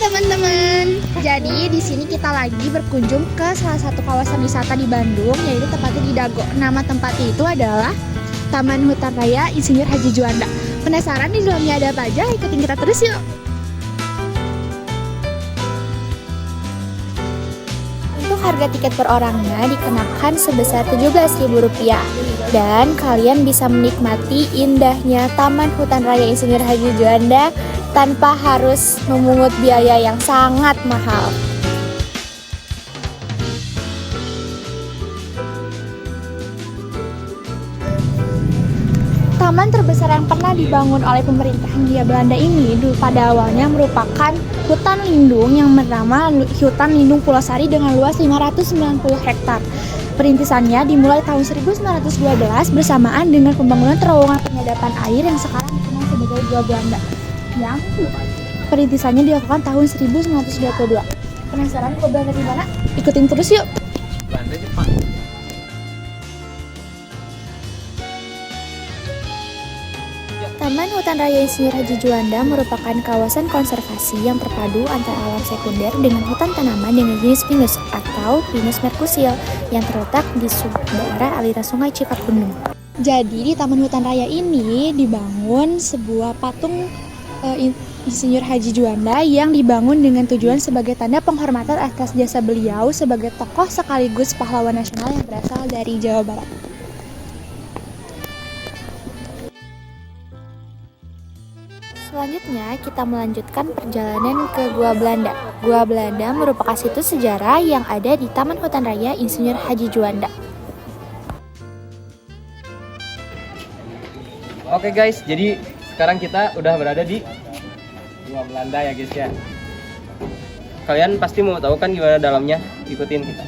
teman-teman. Jadi di sini kita lagi berkunjung ke salah satu kawasan wisata di Bandung, yaitu tepatnya di Dago. Nama tempatnya itu adalah Taman Hutan Raya Insinyur Haji Juanda. Penasaran di dalamnya ada apa aja? Ikutin kita terus yuk. Untuk harga tiket per orangnya dikenakan sebesar Rp17.000 dan kalian bisa menikmati indahnya Taman Hutan Raya Insinyur Haji Juanda tanpa harus memungut biaya yang sangat mahal. Taman terbesar yang pernah dibangun oleh pemerintah Hindia Belanda ini dulu pada awalnya merupakan hutan lindung yang bernama Hutan Lindung Pulau Sari dengan luas 590 hektar. Perintisannya dimulai tahun 1912 bersamaan dengan pembangunan terowongan penyadapan air yang sekarang dikenal sebagai Gua Belanda. Yang perintisannya dilakukan tahun 1922. Penasaran Gua Belanda di mana? Ikutin terus yuk. Belanda Jepang. Taman Hutan Raya Insinyur Haji Juanda merupakan kawasan konservasi yang terpadu antara alam sekunder dengan hutan tanaman dengan jenis pinus atau Pinus merkusil yang terletak di daerah aliran sungai Cikapundung. Jadi di Taman Hutan Raya ini dibangun sebuah patung Insinyur Haji Juanda yang dibangun dengan tujuan sebagai tanda penghormatan atas jasa beliau sebagai tokoh sekaligus pahlawan nasional yang berasal dari Jawa Barat. Selanjutnya, kita melanjutkan perjalanan ke Gua Belanda. Gua Belanda merupakan situs sejarah yang ada di Taman Hutan Raya Insinyur Haji Juanda. Oke guys, jadi sekarang kita udah berada di Gua Belanda ya guys ya. Kalian pasti mau tahu kan gimana dalamnya? Ikutin kita.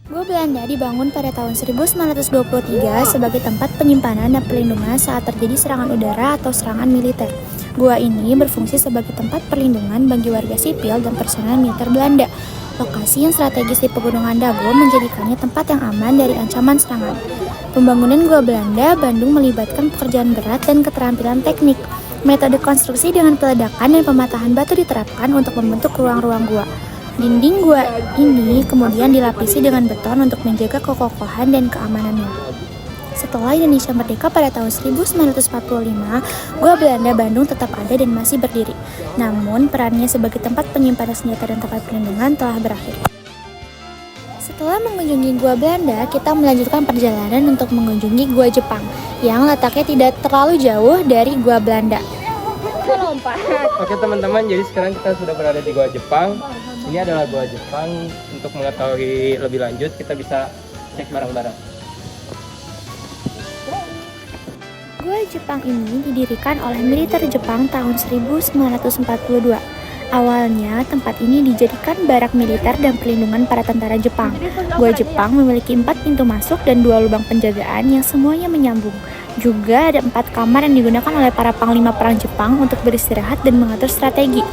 Gua Belanda dibangun pada tahun 1923 sebagai tempat penyimpanan dan perlindungan saat terjadi serangan udara atau serangan militer. Gua ini berfungsi sebagai tempat perlindungan bagi warga sipil dan personel militer Belanda. Lokasi yang strategis di Pegunungan Dago menjadikannya tempat yang aman dari ancaman serangan. Pembangunan Gua Belanda Bandung melibatkan pekerjaan berat dan keterampilan teknik. Metode konstruksi dengan peledakan dan pematahan batu diterapkan untuk membentuk ruang-ruang gua. Dinding gua ini kemudian dilapisi dengan beton untuk menjaga kekokohan dan keamanannya. Setelah Indonesia merdeka pada tahun 1945, Gua Belanda Bandung tetap ada dan masih berdiri. Namun, perannya sebagai tempat penyimpanan senjata dan tempat perlindungan telah berakhir. Setelah mengunjungi Gua Belanda, kita melanjutkan perjalanan untuk mengunjungi Gua Jepang yang letaknya tidak terlalu jauh dari Gua Belanda. Oke teman-teman, jadi sekarang kita sudah berada di Gua Jepang. Ini adalah Gua Jepang. Untuk mengetahui lebih lanjut, kita bisa cek bareng-bareng. Gua Jepang ini didirikan oleh militer Jepang tahun 1942. Awalnya, tempat ini dijadikan barak militer dan perlindungan para tentara Jepang. Gua Jepang memiliki 4 pintu masuk dan 2 lubang penjagaan yang semuanya menyambung. Juga ada 4 kamar yang digunakan oleh para panglima perang Jepang untuk beristirahat dan mengatur strategi.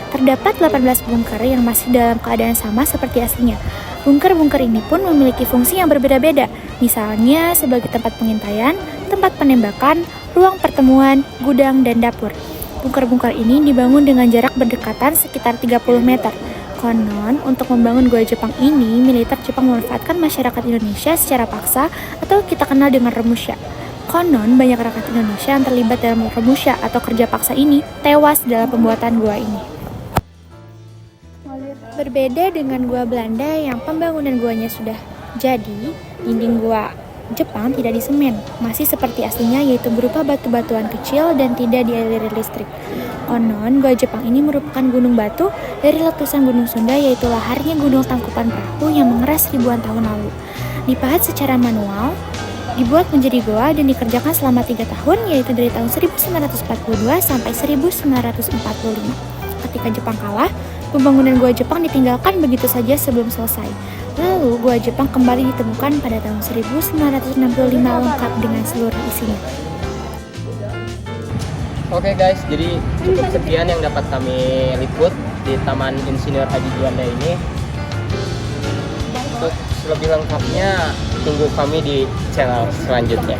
Terdapat 18 bunker yang masih dalam keadaan sama seperti aslinya. Bunker-bunker ini pun memiliki fungsi yang berbeda-beda, misalnya sebagai tempat pengintaian, tempat penembakan, ruang pertemuan, gudang, dan dapur. Bunker-bunker ini dibangun dengan jarak berdekatan sekitar 30 meter. Konon, untuk membangun Gua Jepang ini, militer Jepang memanfaatkan masyarakat Indonesia secara paksa atau kita kenal dengan remusya. Konon, banyak rakyat Indonesia yang terlibat dalam remusya atau kerja paksa ini tewas dalam pembuatan gua ini. Berbeda dengan Gua Belanda yang pembangunan guanya sudah jadi, dinding Gua Jepang tidak disemen, masih seperti aslinya yaitu berupa batu-batuan kecil dan tidak dialiri listrik. Konon, Gua Jepang ini merupakan gunung batu dari letusan Gunung Sunda yaitu laharnya Gunung Tangkupan Perahu yang mengeras ribuan tahun lalu. Dipahat secara manual, dibuat menjadi goa dan dikerjakan selama 3 tahun yaitu dari tahun 1942 sampai 1945. Ketika Jepang kalah, pembangunan Gua Jepang ditinggalkan begitu saja sebelum selesai. Lalu Gua Jepang kembali ditemukan pada tahun 1965 lengkap dengan seluruh isinya. Oke guys, jadi cukup sekian yang dapat kami liput di Taman Insinyur Haji Juanda ini. Untuk lebih lengkapnya, tunggu kami di channel selanjutnya.